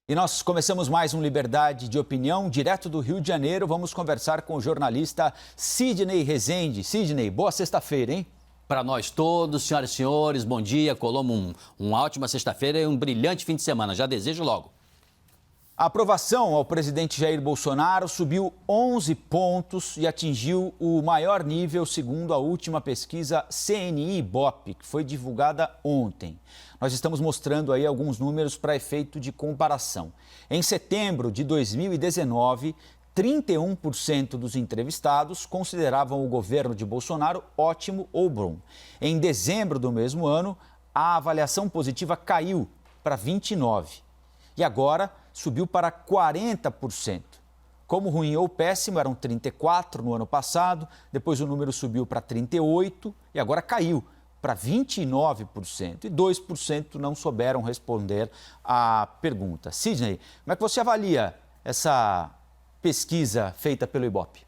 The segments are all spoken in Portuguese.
E nós começamos mais um Liberdade de Opinião, direto do Rio de Janeiro. Vamos conversar com o jornalista Sidney Rezende. Sidney, boa sexta-feira, hein? Para nós todos, senhoras e senhores, bom dia. Colombo, uma ótima sexta-feira e um brilhante fim de semana. Já desejo logo. A aprovação ao presidente Jair Bolsonaro subiu 11 pontos e atingiu o maior nível segundo a última pesquisa CNI-Ibope, que foi divulgada ontem. Nós estamos mostrando aí alguns números para efeito de comparação. Em setembro de 2019, 31% dos entrevistados consideravam o governo de Bolsonaro ótimo ou bom. Em dezembro do mesmo ano, a avaliação positiva caiu para 29%. E agora subiu para 40%. Como ruim ou péssimo, eram 34% no ano passado, depois o número subiu para 38% e agora caiu para 29%. E 2% não souberam responder à pergunta. Sidney, como é que você avalia essa pesquisa feita pelo Ibope?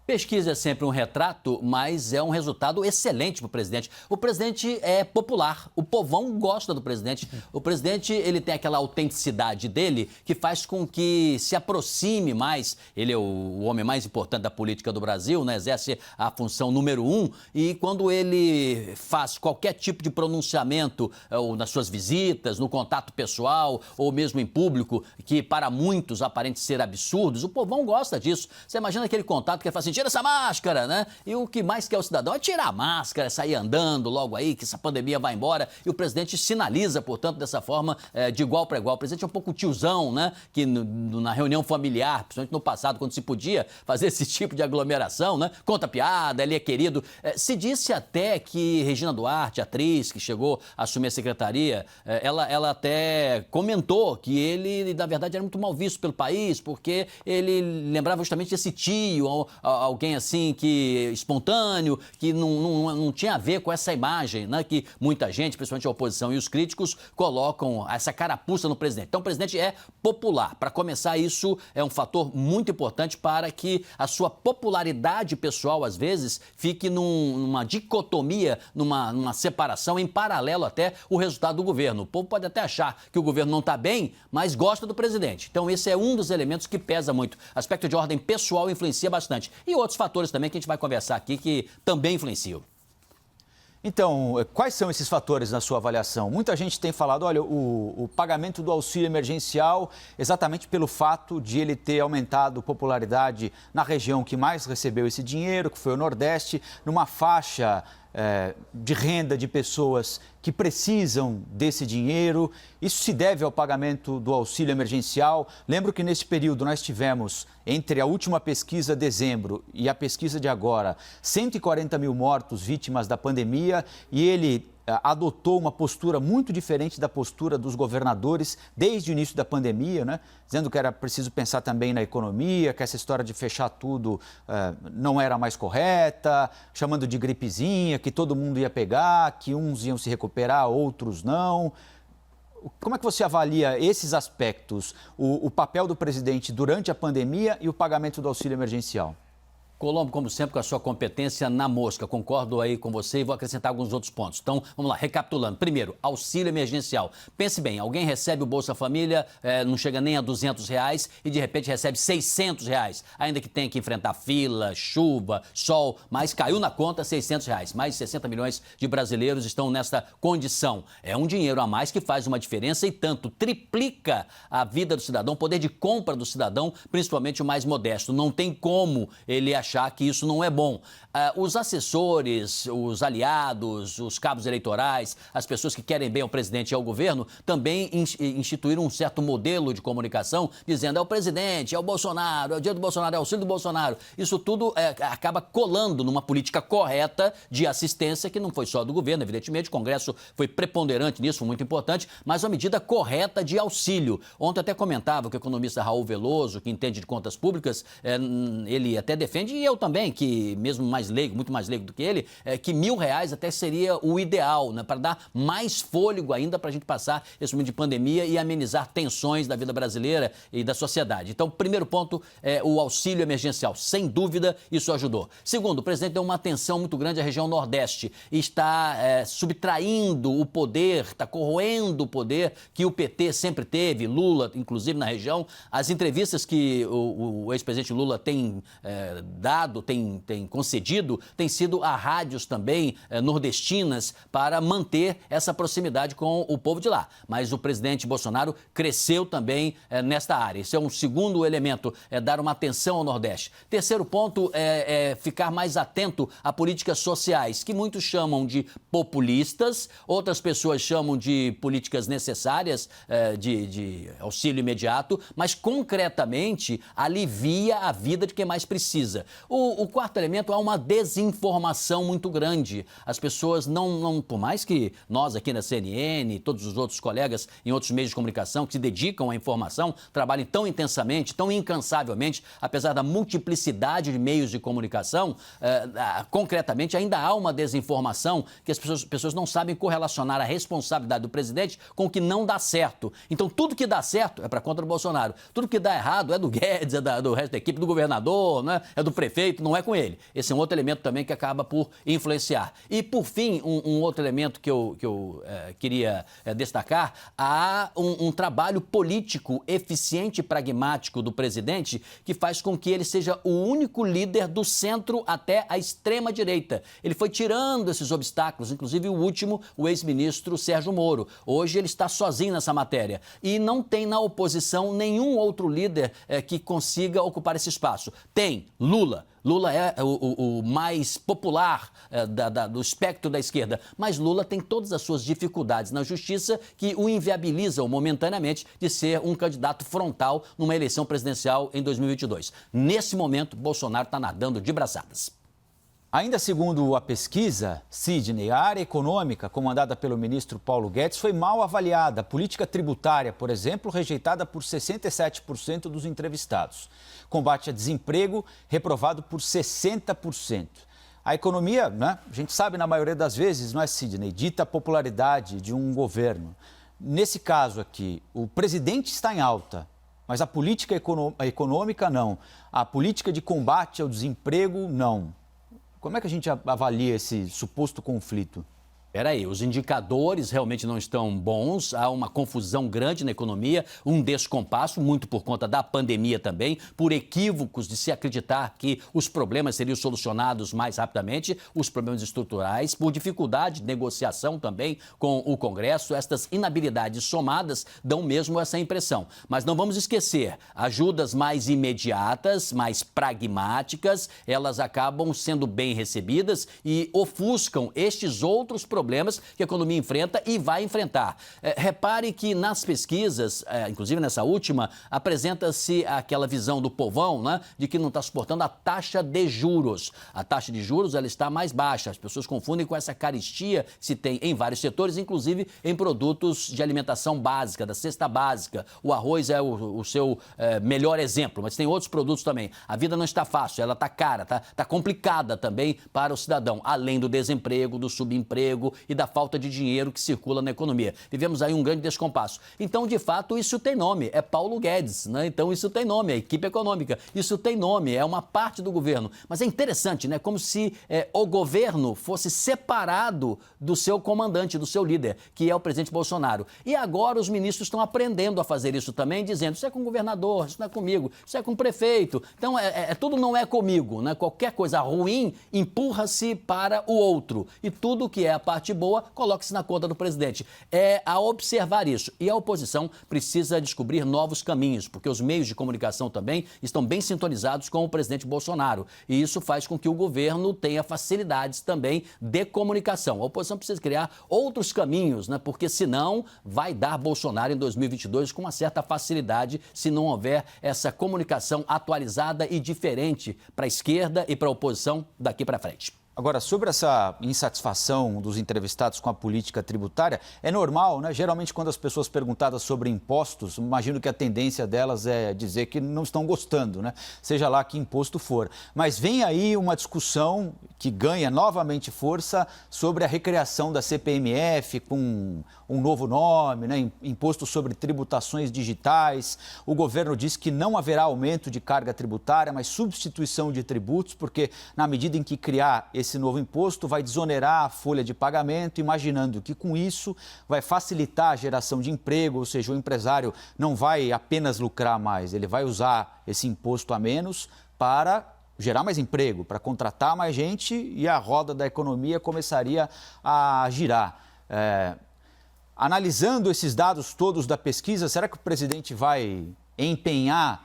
Pesquisa é sempre um retrato, mas é um resultado excelente para o presidente. O presidente é popular, o povão gosta do presidente. O presidente, ele tem aquela autenticidade dele que faz com que se aproxime mais. Ele é o homem mais importante da política do Brasil, né? Exerce a função número 1 e quando ele faz qualquer tipo de pronunciamento, ou nas suas visitas, no contato pessoal, ou mesmo em público, que para muitos aparente ser absurdos, o povão gosta disso. Você imagina aquele contato que ele fala assim, tira essa máscara, né? E o que mais quer o cidadão é tirar a máscara, sair andando logo aí, que essa pandemia vai embora. E o presidente sinaliza, portanto, dessa forma, de igual para igual. O presidente é um pouco tiozão, né? Que na reunião familiar, principalmente no passado, quando se podia fazer esse tipo de aglomeração, né? Conta piada, ele é querido. Se disse até que Regina Duarte, atriz que chegou a assumir a secretaria, ela até comentou que ele, na verdade, era muito mal visto pelo país, porque ele lembrava justamente esse tio, alguém assim que espontâneo, que não tinha a ver com essa imagem, né, que muita gente, principalmente a oposição e os críticos, colocam essa carapuça no presidente. Então o presidente é popular. Para começar, isso é um fator muito importante para que a sua popularidade pessoal, às vezes, fique numa dicotomia, numa separação, em paralelo até o resultado do governo. O povo pode até achar que o governo não está bem, mas gosta do presidente. Então esse é um dos elementos que pesa muito. Aspecto de ordem pessoal influencia bastante. E outros fatores também que a gente vai conversar aqui que também influenciam. Então, quais são esses fatores na sua avaliação? Muita gente tem falado, olha, o pagamento do auxílio emergencial, exatamente pelo fato de ele ter aumentado popularidade na região que mais recebeu esse dinheiro, que foi o Nordeste, numa faixa de renda de pessoas que precisam desse dinheiro. Isso se deve ao pagamento do auxílio emergencial. Lembro que nesse período nós tivemos, entre a última pesquisa de dezembro e a pesquisa de agora, 140 mil mortos vítimas da pandemia e ele adotou uma postura muito diferente da postura dos governadores desde o início da pandemia, né? Dizendo que era preciso pensar também na economia, que essa história de fechar tudo não era mais correta, chamando de gripezinha, que todo mundo ia pegar, que uns iam se recuperar, outros não. Como é que você avalia esses aspectos, o papel do presidente durante a pandemia e o pagamento do auxílio emergencial? Colombo, como sempre, com a sua competência na mosca. Concordo aí com você e vou acrescentar alguns outros pontos. Então, vamos lá, recapitulando. Primeiro, auxílio emergencial. Pense bem, alguém recebe o Bolsa Família, não chega nem a R$200 e de repente recebe R$600. Ainda que tenha que enfrentar fila, chuva, sol, mas caiu na conta R$600. Mais de 60 milhões de brasileiros estão nessa condição. É um dinheiro a mais que faz uma diferença e tanto triplica a vida do cidadão, o poder de compra do cidadão, principalmente o mais modesto. Não tem como ele achar que isso não é bom. Os assessores, os aliados, os cabos eleitorais, as pessoas que querem bem ao presidente e ao governo, também instituíram um certo modelo de comunicação, dizendo é o presidente, é o Bolsonaro, é o dinheiro do Bolsonaro, é o auxílio do Bolsonaro. Isso tudo acaba colando numa política correta de assistência, que não foi só do governo, evidentemente, o Congresso foi preponderante nisso, foi muito importante, mas uma medida correta de auxílio. Ontem até comentava que o economista Raul Veloso, que entende de contas públicas, ele até defende e eu também, que mesmo mais leigo, muito mais leigo do que ele, que R$ 1.000 até seria o ideal, né, para dar mais fôlego ainda para a gente passar esse momento de pandemia e amenizar tensões da vida brasileira e da sociedade. Então, primeiro ponto é o auxílio emergencial. Sem dúvida, isso ajudou. Segundo, o presidente deu uma atenção muito grande à região Nordeste e está subtraindo o poder, está corroendo o poder que o PT sempre teve, Lula, inclusive na região. As entrevistas que o ex-presidente Lula tem dado, tem concedido, tem sido a rádios também nordestinas para manter essa proximidade com o povo de lá. Mas o presidente Bolsonaro cresceu também nesta área. Esse é um segundo elemento, dar uma atenção ao Nordeste. Terceiro ponto é ficar mais atento a políticas sociais, que muitos chamam de populistas, outras pessoas chamam de políticas necessárias, de auxílio imediato, mas concretamente alivia a vida de quem mais precisa. O quarto elemento é uma desinformação muito grande. As pessoas não, por mais que nós aqui na CNN, todos os outros colegas em outros meios de comunicação que se dedicam à informação, trabalhem tão intensamente, tão incansavelmente, apesar da multiplicidade de meios de comunicação, concretamente ainda há uma desinformação que as pessoas não sabem correlacionar a responsabilidade do presidente com o que não dá certo. Então, tudo que dá certo é para contra o Bolsonaro. Tudo que dá errado é do Guedes, é do resto da equipe, do governador, né? É do prefeito, não é com ele. Esse é um outro elemento também que acaba por influenciar. E, por fim, um outro elemento que eu queria destacar, há um trabalho político eficiente e pragmático do presidente que faz com que ele seja o único líder do centro até a extrema-direita. Ele foi tirando esses obstáculos, inclusive o último, o ex-ministro Sérgio Moro. Hoje ele está sozinho nessa matéria. E não tem na oposição nenhum outro líder que consiga ocupar esse espaço. Tem Lula. Lula é o mais popular do espectro da esquerda, mas Lula tem todas as suas dificuldades na justiça que o inviabilizam momentaneamente de ser um candidato frontal numa eleição presidencial em 2022. Nesse momento, Bolsonaro está nadando de braçadas. Ainda segundo a pesquisa, Sidney, a área econômica, comandada pelo ministro Paulo Guedes, foi mal avaliada. A política tributária, por exemplo, rejeitada por 67% dos entrevistados. Combate a desemprego, reprovado por 60%. A economia, né, a gente sabe na maioria das vezes, não é, Sidney, dita a popularidade de um governo. Nesse caso aqui, o presidente está em alta, mas a política econômica não. A política de combate ao desemprego não. Como é que a gente avalia esse suposto conflito? Peraí, os indicadores realmente não estão bons, há uma confusão grande na economia, um descompasso, muito por conta da pandemia também, por equívocos de se acreditar que os problemas seriam solucionados mais rapidamente, os problemas estruturais, por dificuldade de negociação também com o Congresso. Estas inabilidades somadas dão mesmo essa impressão. Mas não vamos esquecer, ajudas mais imediatas, mais pragmáticas, elas acabam sendo bem recebidas e ofuscam estes outros problemas que a economia enfrenta e vai enfrentar. Repare que nas pesquisas, inclusive nessa última, apresenta-se aquela visão do povão, né, de que não está suportando a taxa de juros. A taxa de juros ela está mais baixa. As pessoas confundem com essa carestia que se tem em vários setores, inclusive em produtos de alimentação básica, da cesta básica. O arroz é o seu melhor exemplo, mas tem outros produtos também. A vida não está fácil, ela está cara, está complicada também para o cidadão, além do desemprego, do subemprego e da falta de dinheiro que circula na economia. Vivemos aí um grande descompasso. Então, de fato, isso tem nome, é Paulo Guedes, né? Então, isso tem nome, é equipe econômica, isso tem nome, é uma parte do governo. Mas é interessante, né? Como se o governo fosse separado do seu comandante, do seu líder, que é o presidente Bolsonaro. E agora os ministros estão aprendendo a fazer isso também, dizendo, isso é com o governador, isso não é comigo, isso é com o prefeito. Então, tudo não é comigo, né? Qualquer coisa ruim empurra-se para o outro. E tudo que é a parte boa, coloque-se na conta do presidente. É a observar isso. E a oposição precisa descobrir novos caminhos, porque os meios de comunicação também estão bem sintonizados com o presidente Bolsonaro. E isso faz com que o governo tenha facilidades também de comunicação. A oposição precisa criar outros caminhos, né? Porque senão vai dar Bolsonaro em 2022 com uma certa facilidade se não houver essa comunicação atualizada e diferente para a esquerda e para a oposição daqui para frente. Agora, sobre essa insatisfação dos entrevistados com a política tributária, é normal, né? Geralmente, quando as pessoas perguntadas sobre impostos, imagino que a tendência delas é dizer que não estão gostando, né? Seja lá que imposto for. Mas vem aí uma discussão que ganha novamente força sobre a recriação da CPMF com um novo nome, né? Imposto sobre tributações digitais. O governo diz que não haverá aumento de carga tributária, mas substituição de tributos, porque na medida em que criar esse novo imposto vai desonerar a folha de pagamento, imaginando que com isso vai facilitar a geração de emprego, ou seja, o empresário não vai apenas lucrar mais, ele vai usar esse imposto a menos para gerar mais emprego, para contratar mais gente e a roda da economia começaria a girar. Analisando esses dados todos da pesquisa, será que o presidente vai empenhar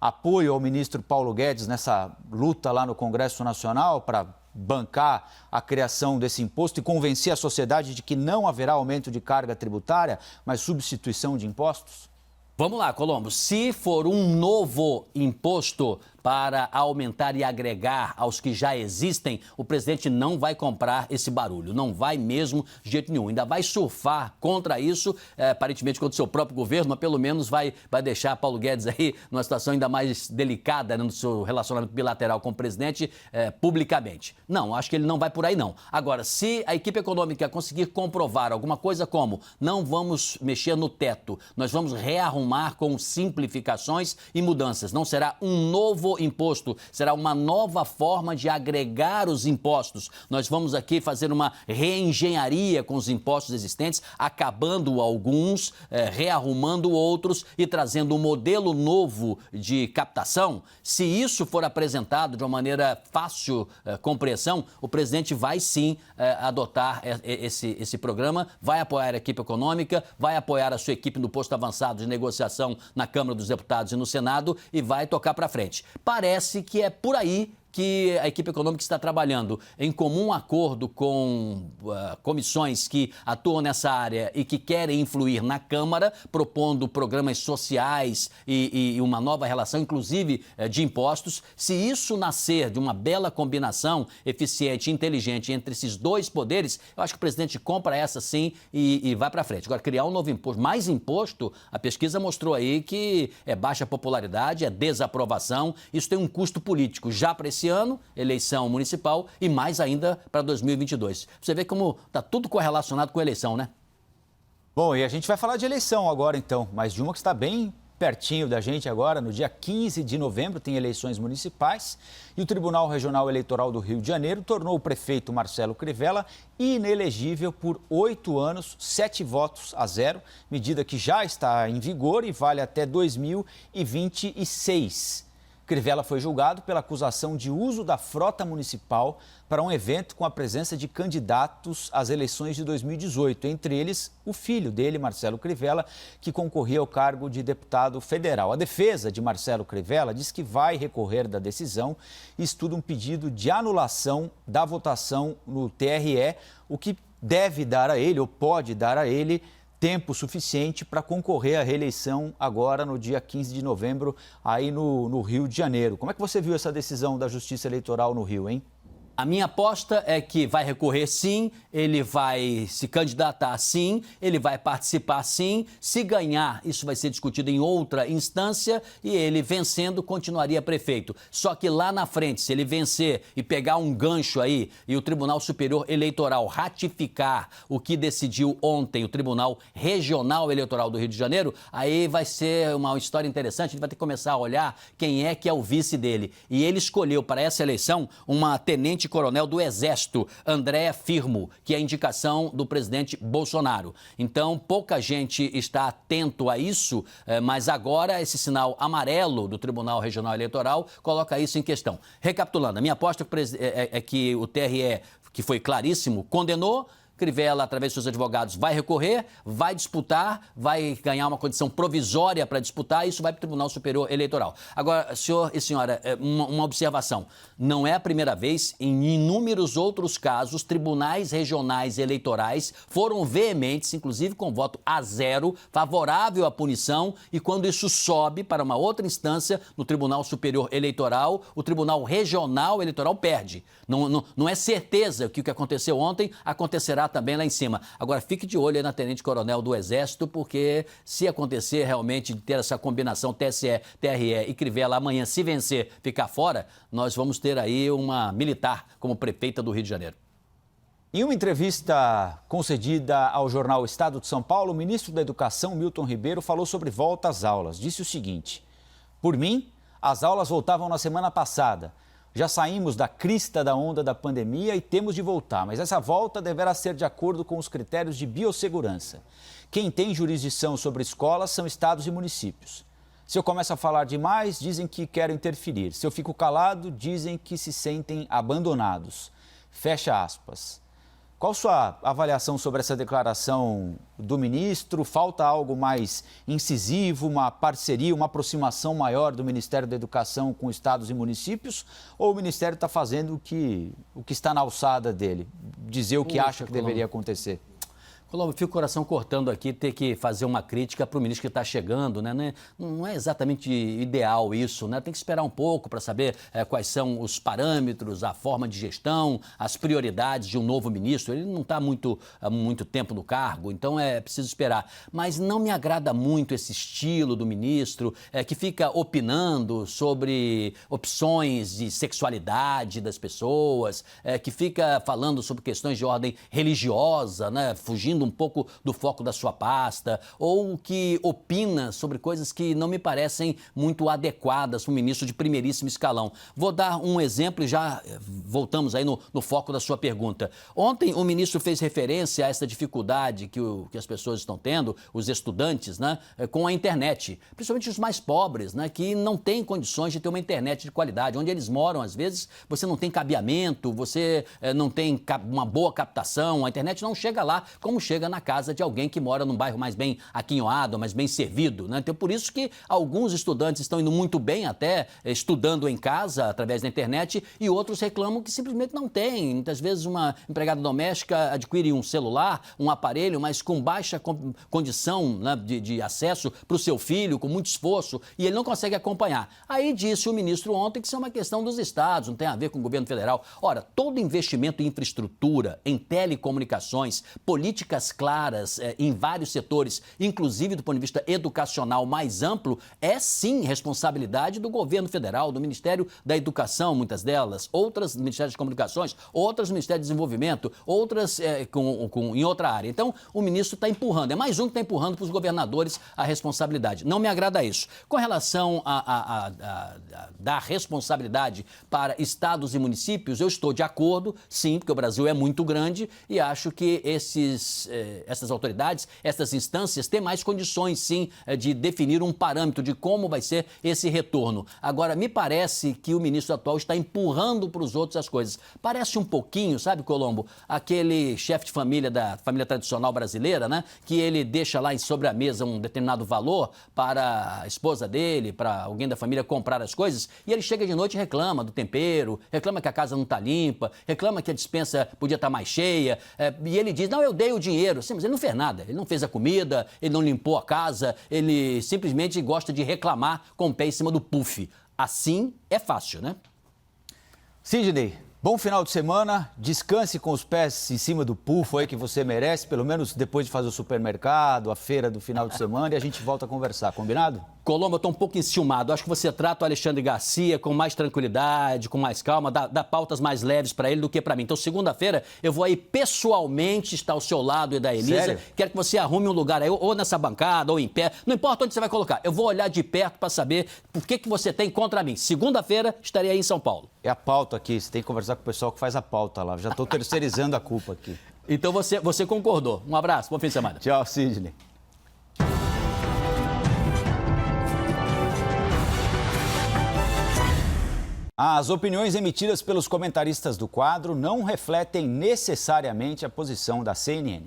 apoio ao ministro Paulo Guedes nessa luta lá no Congresso Nacional para bancar a criação desse imposto e convencer a sociedade de que não haverá aumento de carga tributária, mas substituição de impostos? Vamos lá, Colombo. Se for um novo imposto para aumentar e agregar aos que já existem, o presidente não vai comprar esse barulho, não vai mesmo de jeito nenhum. Ainda vai surfar contra isso, aparentemente contra o seu próprio governo, mas pelo menos vai deixar Paulo Guedes aí numa situação ainda mais delicada, né, no seu relacionamento bilateral com o presidente publicamente. Não, acho que ele não vai por aí não. Agora, se a equipe econômica conseguir comprovar alguma coisa como não vamos mexer no teto, nós vamos rearrumar com simplificações e mudanças, não será um novo imposto, será uma nova forma de agregar os impostos. Nós vamos aqui fazer uma reengenharia com os impostos existentes, acabando alguns, rearrumando outros e trazendo um modelo novo de captação. Se isso for apresentado de uma maneira fácil compreensão, o presidente vai sim adotar esse programa, vai apoiar a equipe econômica, vai apoiar a sua equipe no posto avançado de negociação na Câmara dos Deputados e no Senado e vai tocar para frente. Parece que é por aí que a equipe econômica está trabalhando em comum acordo com comissões que atuam nessa área e que querem influir na Câmara, propondo programas sociais e uma nova relação, inclusive de impostos. Se isso nascer de uma bela combinação eficiente e inteligente entre esses dois poderes, eu acho que o presidente compra essa sim e vai para frente. Agora, criar um novo imposto, mais imposto, a pesquisa mostrou aí que é baixa popularidade, é desaprovação, isso tem um custo político já para esse ano, eleição municipal, e mais ainda para 2022. Você vê como está tudo correlacionado com a eleição, né? Bom, e a gente vai falar de eleição agora então, mas de uma que está bem pertinho da gente agora, no dia 15 de novembro, tem eleições municipais e o Tribunal Regional Eleitoral do Rio de Janeiro tornou o prefeito Marcelo Crivella inelegível por 8 anos, 7 votos a 0, medida que já está em vigor e vale até 2026. Crivella foi julgado pela acusação de uso da frota municipal para um evento com a presença de candidatos às eleições de 2018, entre eles o filho dele, Marcelo Crivella, que concorria ao cargo de deputado federal. A defesa de Marcelo Crivella diz que vai recorrer da decisão e estuda um pedido de anulação da votação no TRE, o que deve dar a ele, ou pode dar a ele, tempo suficiente para concorrer à reeleição agora no dia 15 de novembro, aí no Rio de Janeiro. Como é que você viu essa decisão da Justiça Eleitoral no Rio, hein? A minha aposta é que vai recorrer sim, ele vai se candidatar sim, ele vai participar sim. Se ganhar, isso vai ser discutido em outra instância e ele vencendo continuaria prefeito. Só que lá na frente, se ele vencer e pegar um gancho aí e o Tribunal Superior Eleitoral ratificar o que decidiu ontem o Tribunal Regional Eleitoral do Rio de Janeiro, aí vai ser uma história interessante, a gente vai ter que começar a olhar quem é que é o vice dele. E ele escolheu para essa eleição uma tenente-coronel do Exército, Andréa Firmo, que é a indicação do presidente Bolsonaro. Então, pouca gente está atento a isso, mas agora esse sinal amarelo do Tribunal Regional Eleitoral coloca isso em questão. Recapitulando, a minha aposta é que o TRE, que foi claríssimo, condenou, Crivella, através dos seus advogados, vai recorrer, vai disputar, vai ganhar uma condição provisória para disputar, e isso vai para o Tribunal Superior Eleitoral. Agora, senhor e senhora, uma observação. Não é a primeira vez, em inúmeros outros casos, tribunais regionais eleitorais foram veementes, inclusive com voto a 0, favorável à punição, e quando isso sobe para uma outra instância, no Tribunal Superior Eleitoral, o Tribunal Regional Eleitoral perde. Não é certeza que o que aconteceu ontem acontecerá também lá em cima. Agora, fique de olho aí na tenente-coronel do Exército, porque se acontecer realmente de ter essa combinação TSE, TRE e Crivella amanhã, se vencer, ficar fora, nós vamos ter aí uma militar como prefeita do Rio de Janeiro. Em uma entrevista concedida ao jornal Estado de São Paulo, o ministro da Educação, Milton Ribeiro, falou sobre volta às aulas. Disse o seguinte: por mim, as aulas voltavam na semana passada. Já saímos da crista da onda da pandemia e temos de voltar, mas essa volta deverá ser de acordo com os critérios de biossegurança. Quem tem jurisdição sobre escolas são estados e municípios. Se eu começo a falar demais, dizem que quero interferir. Se eu fico calado, dizem que se sentem abandonados. Fecha aspas. Qual sua avaliação sobre essa declaração do ministro? Falta algo mais incisivo, uma parceria, uma aproximação maior do Ministério da Educação com estados e municípios? Ou o Ministério está fazendo o que está na alçada dele? Dizer o que acha que deveria acontecer? Colombo, fica o coração cortando aqui ter que fazer uma crítica para o ministro que está chegando, né? Não é exatamente ideal isso, né? Tem que esperar um pouco para saber quais são os parâmetros, a forma de gestão, as prioridades de um novo ministro. Ele não está há muito tempo no cargo, então é preciso esperar. Mas não me agrada muito esse estilo do ministro que fica opinando sobre opções de sexualidade das pessoas, que fica falando sobre questões de ordem religiosa, né? Fugindo um pouco do foco da sua pasta, ou que opina sobre coisas que não me parecem muito adequadas para um ministro de primeiríssimo escalão. Vou dar um exemplo e já voltamos aí no foco da sua pergunta. Ontem o ministro fez referência a essa dificuldade que as pessoas estão tendo, os estudantes, né, com a internet, principalmente os mais pobres, né, que não têm condições de ter uma internet de qualidade. Onde eles moram, às vezes, você não tem cabeamento, você não tem uma boa captação, a internet não chega lá como chega na casa de alguém que mora num bairro mais bem aquinhoado, mais bem servido, né? Então, por isso que alguns estudantes estão indo muito bem até estudando em casa, através da internet, e outros reclamam que simplesmente não tem. Muitas vezes uma empregada doméstica adquire um celular, um aparelho, mas com baixa condição, né, de acesso para o seu filho, com muito esforço, e ele não consegue acompanhar. Aí disse o ministro ontem que isso é uma questão dos estados, não tem a ver com o governo federal. Ora, todo investimento em infraestrutura, em telecomunicações, políticas claras em vários setores, inclusive do ponto de vista educacional mais amplo, é sim responsabilidade do governo federal, do Ministério da Educação, muitas delas, outras do Ministério das Comunicações, outras do Ministério do Desenvolvimento, outras em outra área. Então, o ministro está empurrando, é mais um que está empurrando para os governadores a responsabilidade. Não me agrada isso. Com relação a dar responsabilidade para estados e municípios, eu estou de acordo, sim, porque o Brasil é muito grande e acho que essas autoridades, essas instâncias têm mais condições, sim, de definir um parâmetro de como vai ser esse retorno. Agora, me parece que o ministro atual está empurrando para os outros as coisas. Parece um pouquinho, sabe, Colombo, aquele chefe de família da família tradicional brasileira, né, que ele deixa lá sobre a mesa um determinado valor para a esposa dele, para alguém da família comprar as coisas, e ele chega de noite e reclama do tempero, reclama que a casa não está limpa, reclama que a despensa podia estar mais cheia, e ele diz, não, eu dei o dinheiro. Sim, mas ele não fez nada, ele não fez a comida, ele não limpou a casa, ele simplesmente gosta de reclamar com o pé em cima do puff. Assim é fácil, né? Sidney, bom final de semana, descanse com os pés em cima do puff aí que você merece, pelo menos depois de fazer o supermercado, a feira do final de semana, e a gente volta a conversar, combinado? Colombo, eu estou um pouco enciumado. Acho que você trata o Alexandre Garcia com mais tranquilidade, com mais calma, dá pautas mais leves para ele do que para mim. Então, segunda-feira, eu vou aí pessoalmente estar ao seu lado e da Elisa. Sério? Quero que você arrume um lugar aí, ou nessa bancada, ou em pé. Não importa onde você vai colocar. Eu vou olhar de perto para saber o que você tem contra mim. Segunda-feira, estarei aí em São Paulo. É a pauta aqui, você tem que conversar com o pessoal que faz a pauta lá. Já estou terceirizando a culpa aqui. Então, você concordou. Um abraço, bom fim de semana. Tchau, Sidney. As opiniões emitidas pelos comentaristas do quadro não refletem necessariamente a posição da CNN.